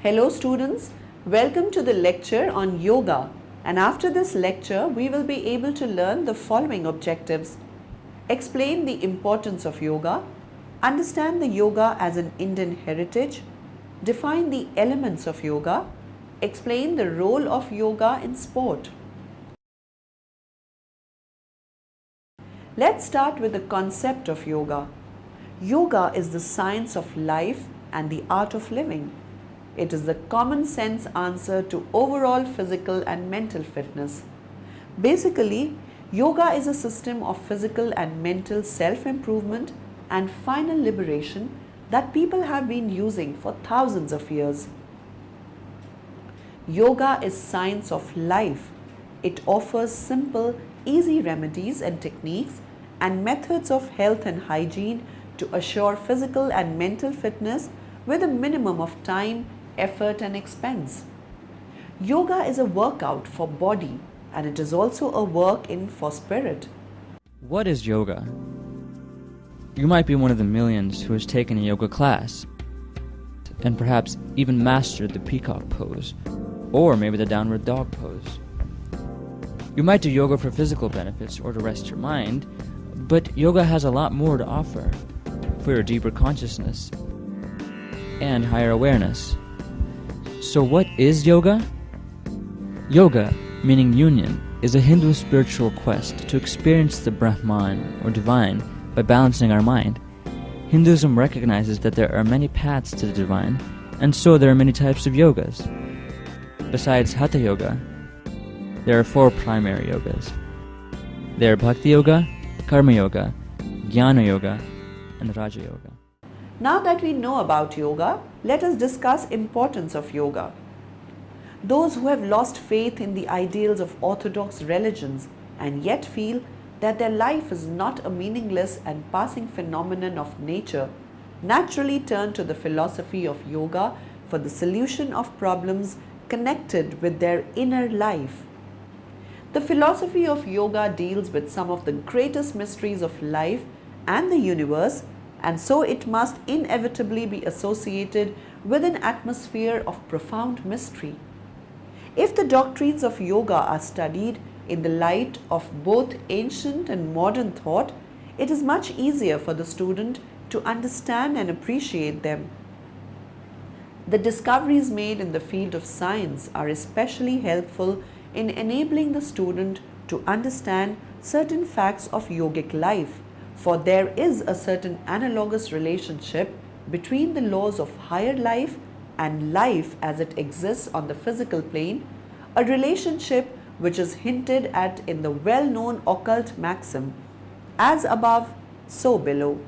Hello students, welcome to the lecture on yoga, and after this lecture we will be able to learn the following objectives. Explain the importance of yoga, understand the yoga as an Indian heritage, define the elements of yoga, explain the role of yoga in sport. Let's start with the concept of yoga. Yoga is the science of life and the art of living. It is the common sense answer to overall physical and mental fitness. Basically, yoga is a system of physical and mental self-improvement and final liberation that people have been using for thousands of years. Yoga is science of life. It offers simple, easy remedies and techniques and methods of health and hygiene to assure physical and mental fitness with a minimum of time, effort and expense. Yoga is a workout for body and it is also a work-in for spirit. What is yoga? You might be one of the millions who has taken a yoga class and perhaps even mastered the peacock pose or maybe the downward dog pose. You might do yoga for physical benefits or to rest your mind, but yoga has a lot more to offer for your deeper consciousness and higher awareness. So what is yoga? Yoga, meaning union, is a Hindu spiritual quest to experience the Brahman or divine by balancing our mind. Hinduism recognizes that there are many paths to the divine, and so there are many types of yogas. Besides Hatha Yoga, there are 4 primary yogas. They are Bhakti Yoga, Karma Yoga, Jnana Yoga, and Raja Yoga. Now that we know about yoga, let us discuss importance of yoga. Those who have lost faith in the ideals of orthodox religions and yet feel that their life is not a meaningless and passing phenomenon of nature naturally turn to the philosophy of yoga for the solution of problems connected with their inner life. The philosophy of yoga deals with some of the greatest mysteries of life and the universe, and so it must inevitably be associated with an atmosphere of profound mystery. If the doctrines of yoga are studied in the light of both ancient and modern thought, it is much easier for the student to understand and appreciate them. The discoveries made in the field of science are especially helpful in enabling the student to understand certain facts of yogic life, for there is a certain analogous relationship between the laws of higher life and life as it exists on the physical plane, a relationship which is hinted at in the well-known occult maxim, as above, so below.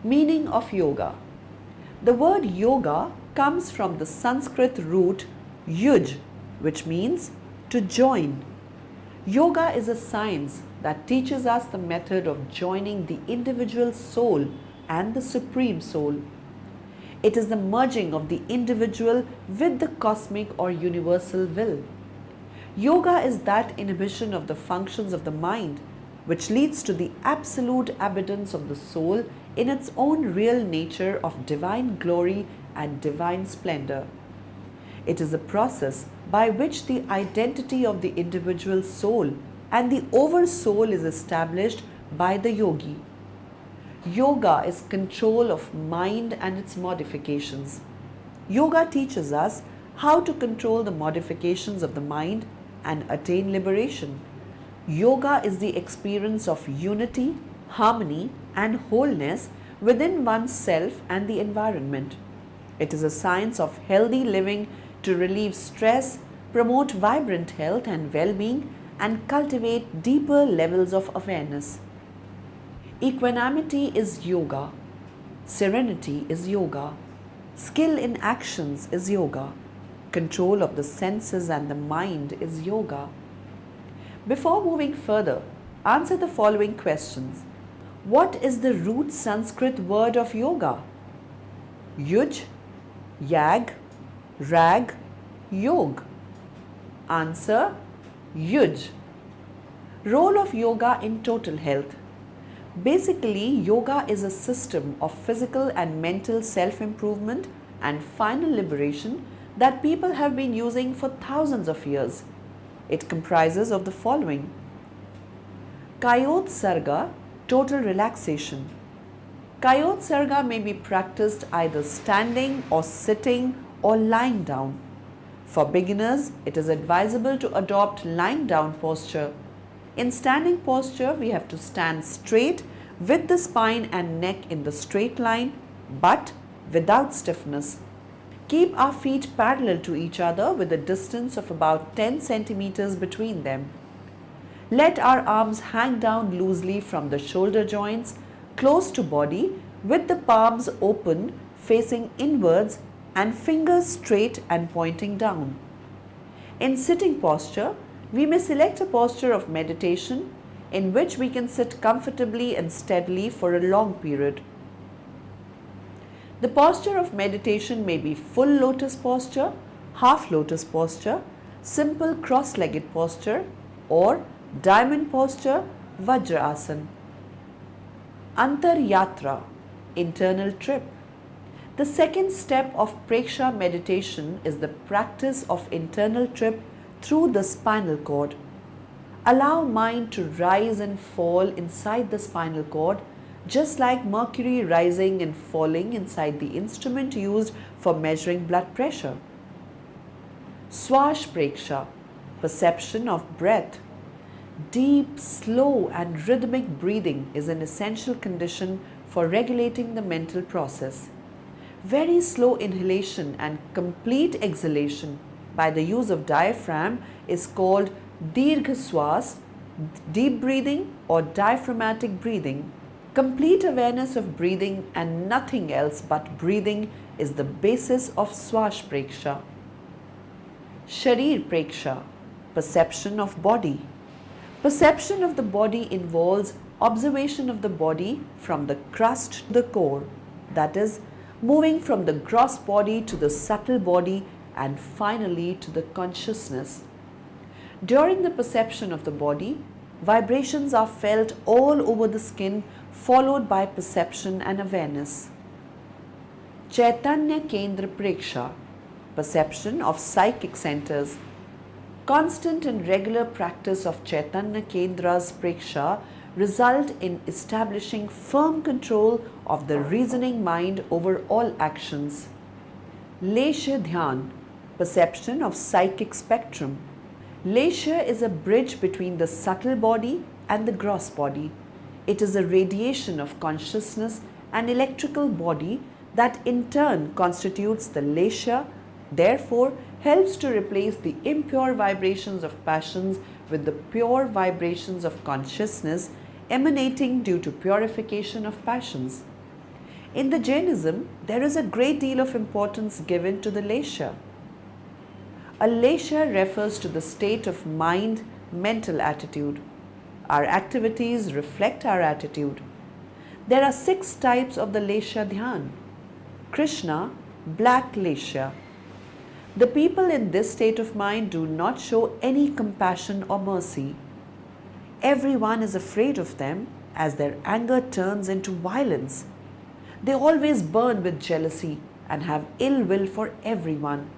Meaning of yoga. The word yoga comes from the Sanskrit root yuj, which means to join. Yoga is a science that teaches us the method of joining the individual soul and the supreme soul. It is the merging of the individual with the cosmic or universal will. Yoga is that inhibition of the functions of the mind which leads to the absolute abundance of the soul in its own real nature of divine glory and divine splendor. It is a process by which the identity of the individual soul and the oversoul is established by the yogi. Yoga is control of mind and its modifications. Yoga teaches us how to control the modifications of the mind and attain liberation. Yoga is the experience of unity, harmony, and wholeness within oneself and the environment. It is a science of healthy living to relieve stress, promote vibrant health and well-being, and cultivate deeper levels of awareness. Equanimity is yoga. Serenity is yoga. Skill in actions is yoga. Control of the senses and the mind is yoga. Before moving further, answer the following questions. What is the root Sanskrit word of yoga? Yuj, yag, rag, yog. Answer: Yuj. Role of yoga in total health. Basically, yoga is a system of physical and mental self-improvement and final liberation that people have been using for thousands of years. It comprises of the following: Kayot Sarga, total relaxation. Kayot Sarga may be practiced either standing or sitting or lying down. For beginners, it is advisable to adopt lying down posture. In standing posture, we have to stand straight with the spine and neck in the straight line, but without stiffness. Keep our feet parallel to each other with a distance of about 10 centimeters between them. Let our arms hang down loosely from the shoulder joints, close to body, with the palms open, facing inwards, and fingers straight and pointing down. In sitting posture, we may select a posture of meditation in which we can sit comfortably and steadily for a long period. The posture of meditation may be full lotus posture, half lotus posture, simple cross-legged posture, or diamond posture, Vajrasana. Antar Yatra, internal trip. The second step of Preksha meditation is the practice of internal trip through the spinal cord. Allow mind to rise and fall inside the spinal cord, just like mercury rising and falling inside the instrument used for measuring blood pressure. Swash Preksha, perception of breath. Deep, slow and rhythmic breathing is an essential condition for regulating the mental process. Very slow inhalation and complete exhalation by the use of diaphragm is called Dirgha Swas, deep breathing or diaphragmatic breathing. Complete awareness of breathing and nothing else but breathing is the basis of Swash Preksha. Sharir Preksha, perception of body. Perception of the body involves observation of the body from the crust to the core, that is, moving from the gross body to the subtle body and finally to the consciousness. During the perception of the body, vibrations are felt all over the skin, followed by perception and awareness. Chaitanya Kendra Preksha, perception of psychic centers. Constant and regular practice of Chaitanya Kendra's Preksha result in establishing firm control of the reasoning mind over all actions. Lesha Dhyan, perception of psychic spectrum. Lesha is a bridge between the subtle body and the gross body. It is a radiation of consciousness and electrical body that in turn constitutes the Lesha, therefore helps to replace the impure vibrations of passions with the pure vibrations of consciousness emanating due to purification of passions. In the Jainism, there is a great deal of importance given to the Lesha. A Lesha refers to the state of mind, mental attitude. Our activities reflect our attitude. There are 6 types of the Lesha Dhyan. Krishna, black Lesha. The people in this state of mind do not show any compassion or mercy. Everyone is afraid of them as their anger turns into violence. They always burn with jealousy and have ill will for everyone.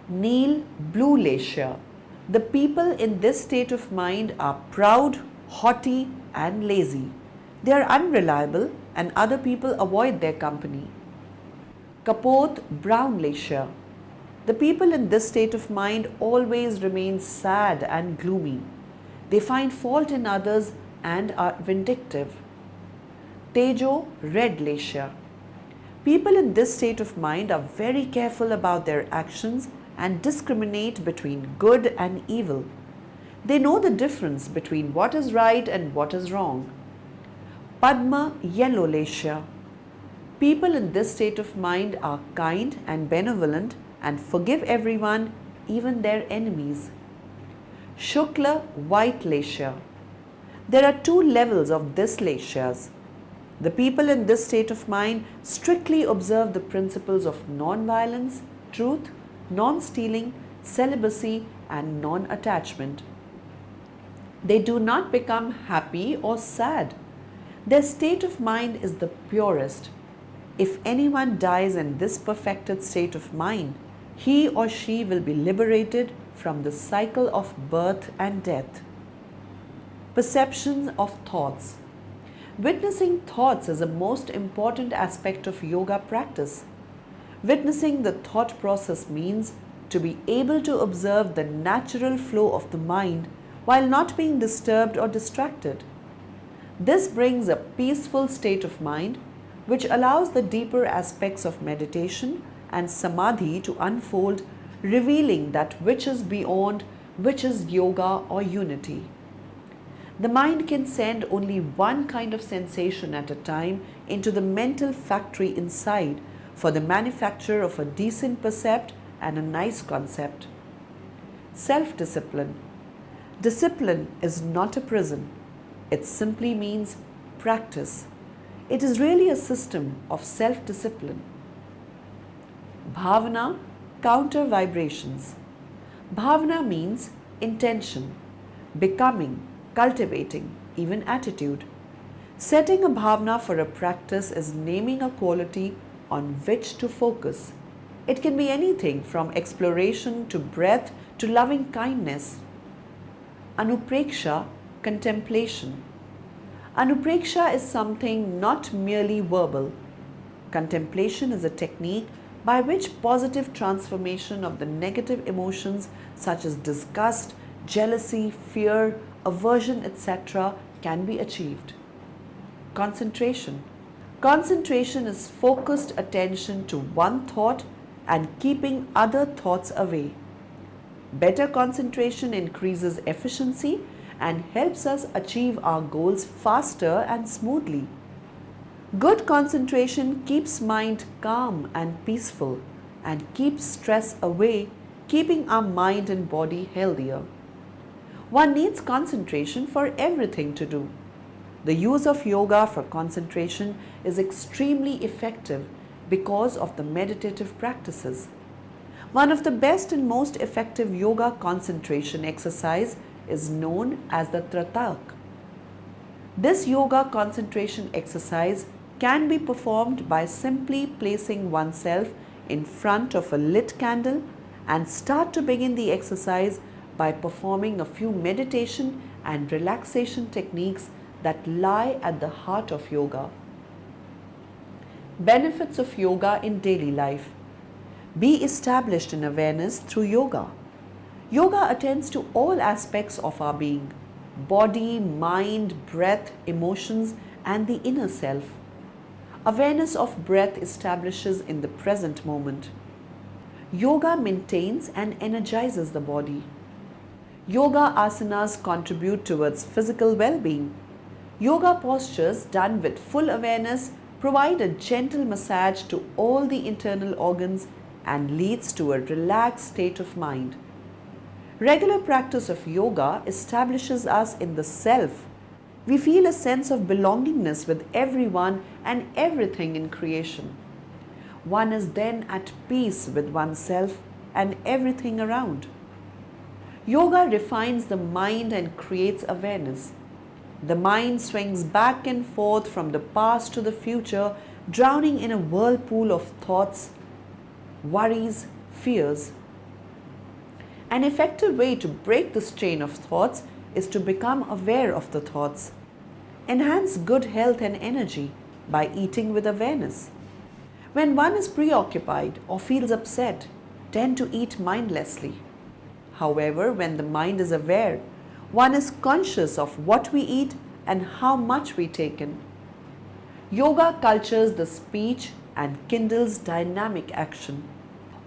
Neel, blue Lesha. The people in this state of mind are proud, haughty and lazy. They are unreliable and other people avoid their company. Kapot, brown Lesha. The people in this state of mind always remain sad and gloomy. They find fault in others and are vindictive. Tejo, red Lesha. People in this state of mind are very careful about their actions and discriminate between good and evil. They know the difference between what is right and what is wrong. Padma, yellow Lesha. People in this state of mind are kind and benevolent and forgive everyone, even their enemies. Shukla, white Lesha. There are 2 levels of this Leshas. The people in this state of mind strictly observe the principles of non-violence, truth, non-stealing, celibacy and non-attachment. They do not become happy or sad. Their state of mind is the purest. If anyone dies in this perfected state of mind, he or she will be liberated from the cycle of birth and death. Perception of thoughts. Witnessing thoughts is a most important aspect of yoga practice. Witnessing the thought process means to be able to observe the natural flow of the mind while not being disturbed or distracted. This brings a peaceful state of mind which allows the deeper aspects of meditation and samadhi to unfold, revealing that which is beyond, which is yoga or unity. The mind can send only one kind of sensation at a time into the mental factory inside for the manufacture of a decent percept and a nice concept. Self-discipline. Discipline is not a prison. It simply means practice. It is really a system of self-discipline. Bhavana, counter vibrations. Bhavana means intention, becoming, cultivating, even attitude. Setting a bhavana for a practice is naming a quality on which to focus. It can be anything from exploration to breath to loving kindness. Anupreksha, contemplation. Anupreksha is something not merely verbal. Contemplation is a technique by which positive transformation of the negative emotions such as disgust, jealousy, fear, aversion, etc. can be achieved. Concentration. Concentration is focused attention to one thought and keeping other thoughts away. Better concentration increases efficiency and helps us achieve our goals faster and smoothly. Good concentration keeps mind calm and peaceful and keeps stress away, keeping our mind and body healthier. One needs concentration for everything to do. The use of yoga for concentration is extremely effective because of the meditative practices. One of the best and most effective yoga concentration exercise is known as the Tratak. This yoga concentration exercise can be performed by simply placing oneself in front of a lit candle and start to begin the exercise by performing a few meditation and relaxation techniques that lie at the heart of yoga. Benefits of yoga in daily life. Be established in awareness through yoga. Yoga attends to all aspects of our being: body, mind, breath, emotions, and the inner self. Awareness of breath establishes in the present moment. Yoga maintains and energizes the body. Yoga asanas contribute towards physical well-being. Yoga postures done with full awareness provide a gentle massage to all the internal organs and leads to a relaxed state of mind. Regular practice of yoga establishes us in the self. We feel a sense of belongingness with everyone and everything in creation. One is then at peace with oneself and everything around. Yoga refines the mind and creates awareness. The mind swings back and forth from the past to the future, drowning in a whirlpool of thoughts, worries, fears. An effective way to break this chain of thoughts is to become aware of the thoughts. Enhance good health and energy by eating with awareness. When one is preoccupied or feels upset, tend to eat mindlessly. However, when the mind is aware, one is conscious of what we eat and how much we take in. Yoga cultures the speech and kindles dynamic action.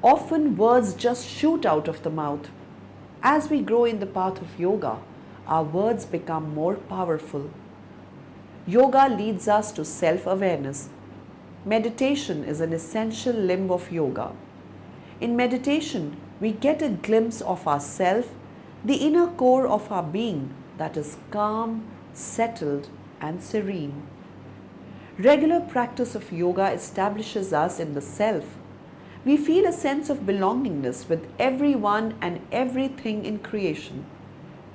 Often words just shoot out of the mouth. As we grow in the path of yoga, our words become more powerful. Yoga leads us to self-awareness. Meditation is an essential limb of yoga. In meditation, we get a glimpse of ourself, the inner core of our being that is calm, settled, and serene. Regular practice of yoga establishes us in the self. We feel a sense of belongingness with everyone and everything in creation.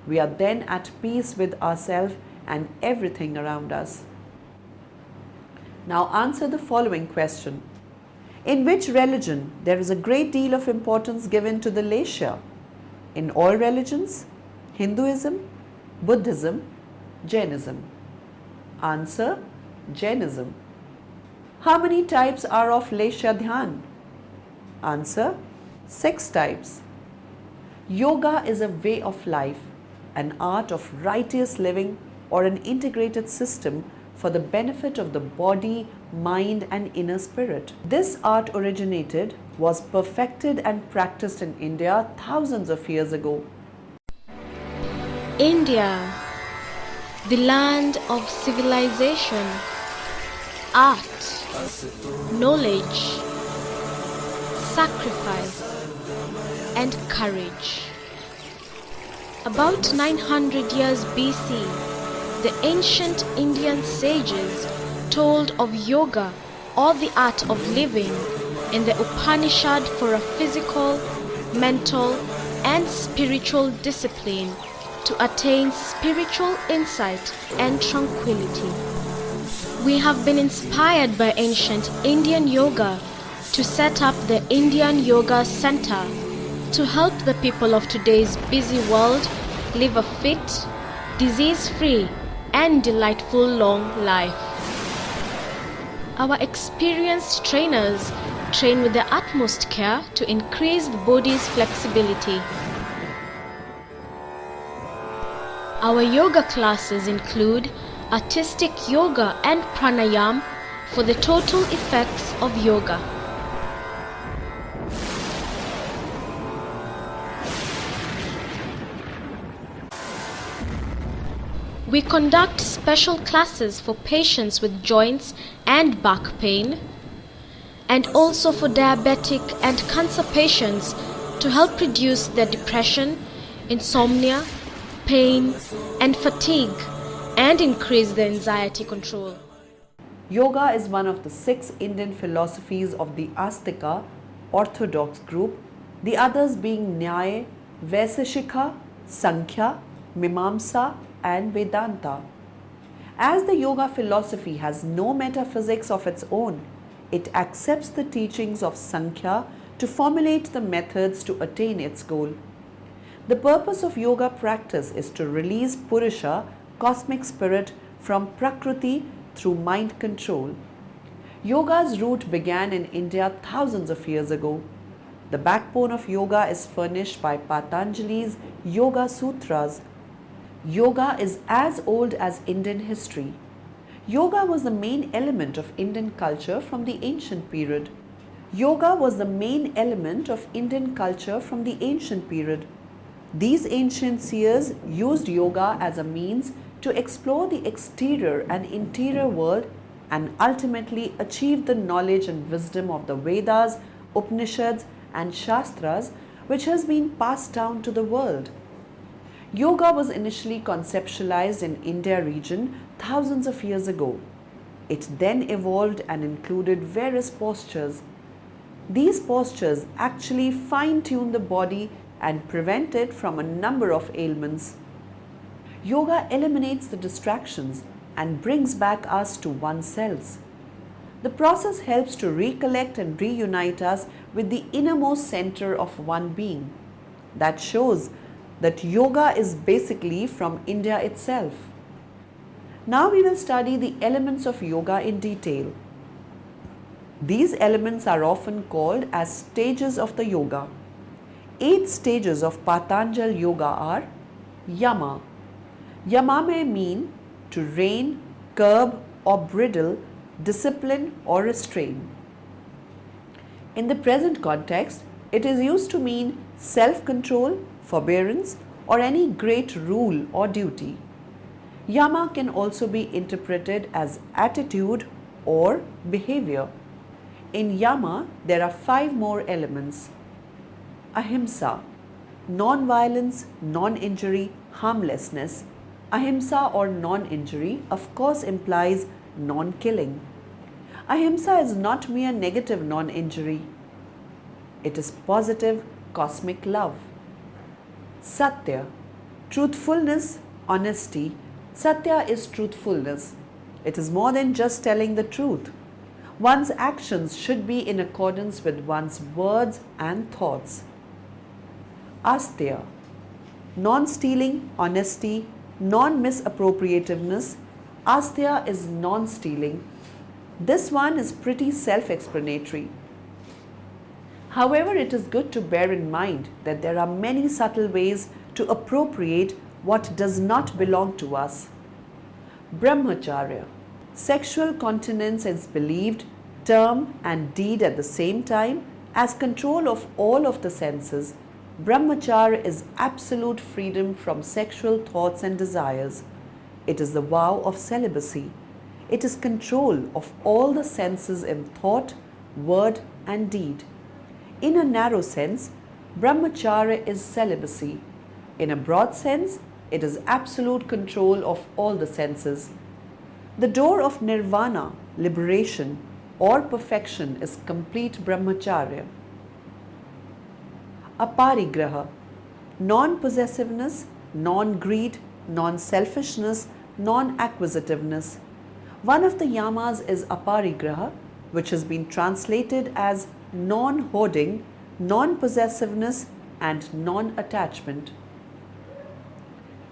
We are then at peace with ourselves and everything around us. Now answer the following question. In which religion there is a great deal of importance given to the Lesha? In all religions? Hinduism, Buddhism, Jainism? Answer: Jainism. How many types are of Lesha Dhyan? Answer: 6 types. Yoga is a way of life, an art of righteous living, or an integrated system for the benefit of the body, mind, and inner spirit. This art originated, was perfected, and practiced in India thousands of years ago. India, the land of civilization, art, knowledge, sacrifice, and courage. About 900 years BC, the ancient Indian sages told of yoga, or the art of living, in the Upanishad for a physical, mental, and spiritual discipline to attain spiritual insight and tranquility. We have been inspired by ancient Indian yoga to set up the Indian Yoga Center to help the people of today's busy world live a fit, disease-free, and delightful long life. Our experienced trainers train with the utmost care to increase the body's flexibility. Our yoga classes include artistic yoga and pranayam for the total effects of yoga. We conduct special classes for patients with joints and back pain, and also for diabetic and cancer patients to help reduce their depression, insomnia, pain, and fatigue, and increase their anxiety control. Yoga is one of the 6 Indian philosophies of the Astika orthodox group, the others being Nyaya, Vaiseshika, Sankhya, Mimamsa, and Vedanta. As the yoga philosophy has no metaphysics of its own, it accepts the teachings of Sankhya to formulate the methods to attain its goal. The purpose of yoga practice is to release Purusha, cosmic spirit, from Prakriti through mind control. Yoga's root began in India thousands of years ago. The backbone of yoga is furnished by Patanjali's Yoga Sutras. Yoga is as old as Indian history. Yoga was the main element of Indian culture from the ancient period. Yoga was the main element of Indian culture from the ancient period. These ancient seers used yoga as a means to explore the exterior and interior world and ultimately achieve the knowledge and wisdom of the Vedas, Upanishads, and Shastras, which has been passed down to the world. Yoga was initially conceptualized in India region thousands of years ago. It then evolved and included various postures. These postures actually fine-tune the body and prevent it from a number of ailments. Yoga eliminates the distractions and brings back us to oneself. The process helps to recollect and reunite us with the innermost center of one being. That shows that yoga is basically from India itself. Now we will study the elements of yoga in detail. These elements are often called as stages of the yoga. 8 stages of Patanjali yoga are Yama. Yama may mean to rein, curb or bridle, discipline or restrain. In the present context, it is used to mean self-control, forbearance, or any great rule or duty. Yama can also be interpreted as attitude or behavior. In Yama, there are 5 more elements. Ahimsa, non-violence, non-injury, harmlessness. Ahimsa or non-injury of course implies non-killing. Ahimsa is not mere negative non-injury. It is positive cosmic love. Satya, truthfulness, honesty. Satya is truthfulness. It is more than just telling the truth. One's actions should be in accordance with one's words and thoughts. Asteya, non-stealing, honesty, non-misappropriativeness. Asteya is non-stealing. This one is pretty self-explanatory. However, it is good to bear in mind that there are many subtle ways to appropriate what does not belong to us. Brahmacharya, sexual continence is believed, term and deed at the same time, as control of all of the senses. Brahmacharya is absolute freedom from sexual thoughts and desires. It is the vow of celibacy. It is control of all the senses in thought, word and deed. In a narrow sense, Brahmacharya is celibacy. In a broad sense, it is absolute control of all the senses. The door of nirvana, liberation or perfection is complete Brahmacharya. Aparigraha, non-possessiveness, non-greed, non-selfishness, non-acquisitiveness. One of the yamas is aparigraha, which has been translated as non-hoarding, non-possessiveness and non-attachment.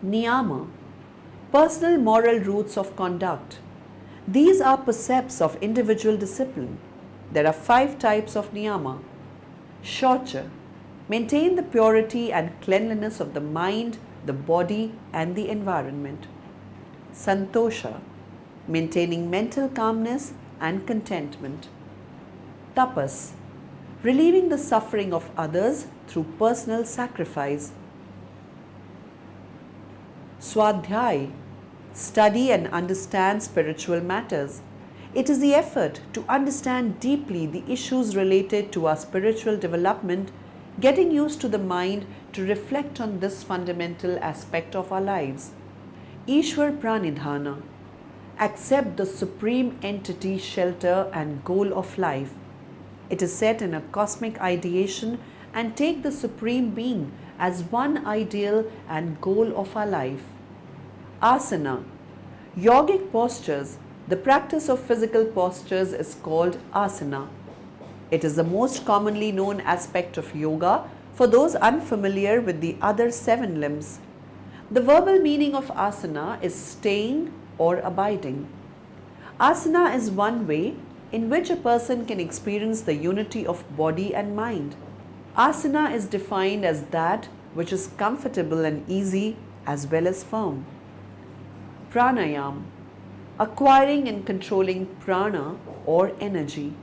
Niyama, personal moral roots of conduct. These are precepts of individual discipline. There are 5 types of niyama. Shaucha, maintain the purity and cleanliness of the mind, the body and the environment. Santosha, maintaining mental calmness and contentment. Tapas, relieving the suffering of others through personal sacrifice. Swadhyay, study and understand spiritual matters. It is the effort to understand deeply the issues related to our spiritual development, getting used to the mind to reflect on this fundamental aspect of our lives. Ishwar Pranidhana, accept the supreme entity, shelter and goal of life. It is set in a cosmic ideation and take the supreme being as one ideal and goal of our life. Asana, yogic postures. The practice of physical postures is called asana. It is the most commonly known aspect of yoga for those unfamiliar with the other 7 limbs. The verbal meaning of asana is staying or abiding. Asana is one way in which a person can experience the unity of body and mind. Asana is defined as that which is comfortable and easy as well as firm. Pranayam, acquiring and controlling prana or energy.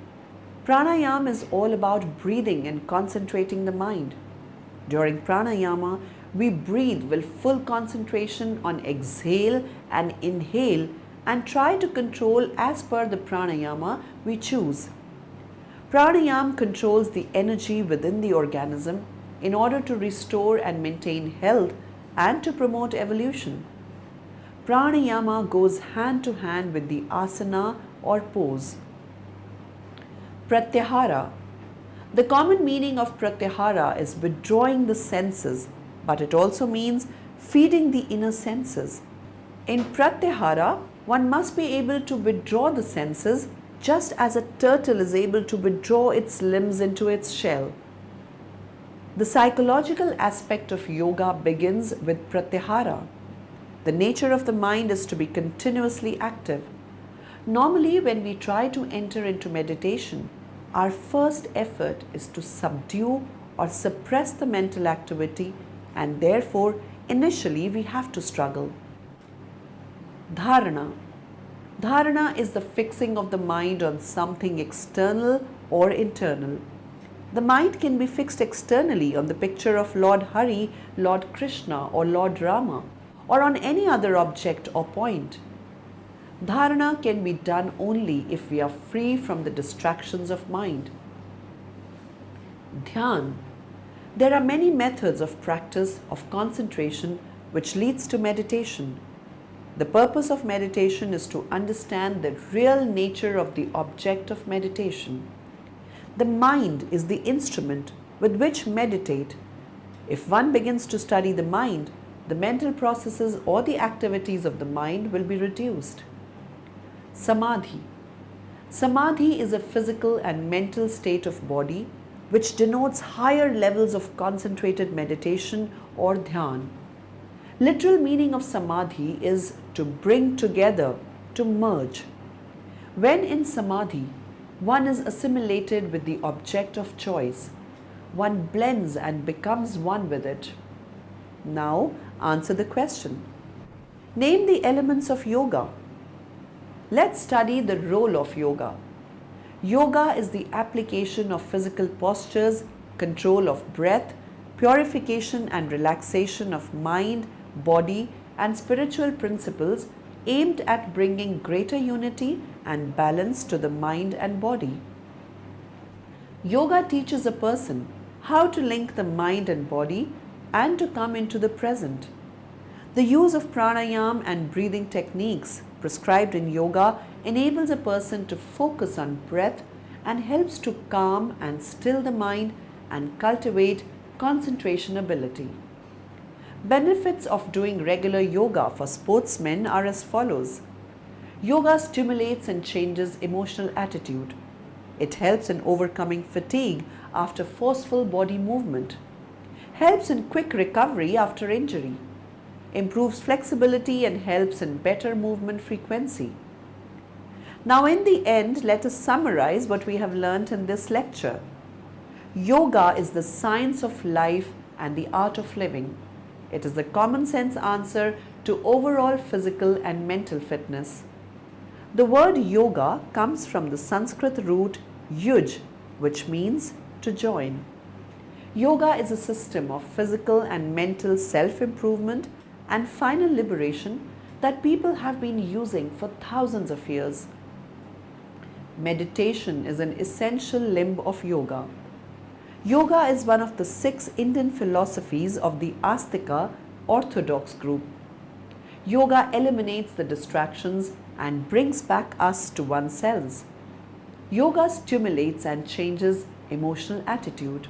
Pranayama is all about breathing and concentrating the mind. During pranayama, we breathe with full concentration on exhale and inhale and try to control as per the pranayama we choose. Pranayama controls the energy within the organism in order to restore and maintain health and to promote evolution. Pranayama goes hand to hand with the asana or pose. Pratyahara. The common meaning of pratyahara is withdrawing the senses, but it also means feeding the inner senses. In pratyahara, one must be able to withdraw the senses just as a turtle is able to withdraw its limbs into its shell. The psychological aspect of yoga begins with pratyahara. The nature of the mind is to be continuously active. Normally, when we try to enter into meditation, our first effort is to subdue or suppress the mental activity, and therefore, initially we have to struggle. Dharana. Dharana is the fixing of the mind on something external or internal. The mind can be fixed externally on the picture of Lord Hari, Lord Krishna, or Lord Rama, or on any other object or point. Dharana can be done only if we are free from the distractions of mind. Dhyan. There are many methods of practice of concentration which leads to meditation. The purpose of meditation is to understand the real nature of the object of meditation. The mind is the instrument with which meditate. If one begins to study the mind, the mental processes or the activities of the mind will be reduced. Samadhi. Samadhi is a physical and mental state of body which denotes higher levels of concentrated meditation or dhyan. Literal meaning of samadhi is to bring together, to merge. When in samadhi, one is assimilated with the object of choice. One blends and becomes one with it. Now, answer the question. Name the elements of yoga. Let's study the role of yoga. Yoga is the application of physical postures, control of breath, purification and relaxation of mind, body, and spiritual principles aimed at bringing greater unity and balance to the mind and body. Yoga teaches a person how to link the mind and body and to come into the present. The use of pranayam and breathing techniques prescribed in yoga enables a person to focus on breath and helps to calm and still the mind and cultivate concentration ability. Benefits of doing regular yoga for sportsmen are as follows. Yoga stimulates and changes emotional attitude. It helps in overcoming fatigue after forceful body movement. Helps in quick recovery after injury. Improves flexibility and helps in better movement frequency. Now in the end, let us summarize what we have learnt in this lecture. Yoga is the science of life and the art of living. It is the common sense answer to overall physical and mental fitness. The word yoga comes from the Sanskrit root yuj, which means to join. Yoga is a system of physical and mental self-improvement and final liberation that people have been using for thousands of years. Meditation is an essential limb of yoga. Yoga is one of the 6 Indian philosophies of the Astika Orthodox group. Yoga eliminates the distractions and brings back us to oneself. Yoga stimulates and changes emotional attitude.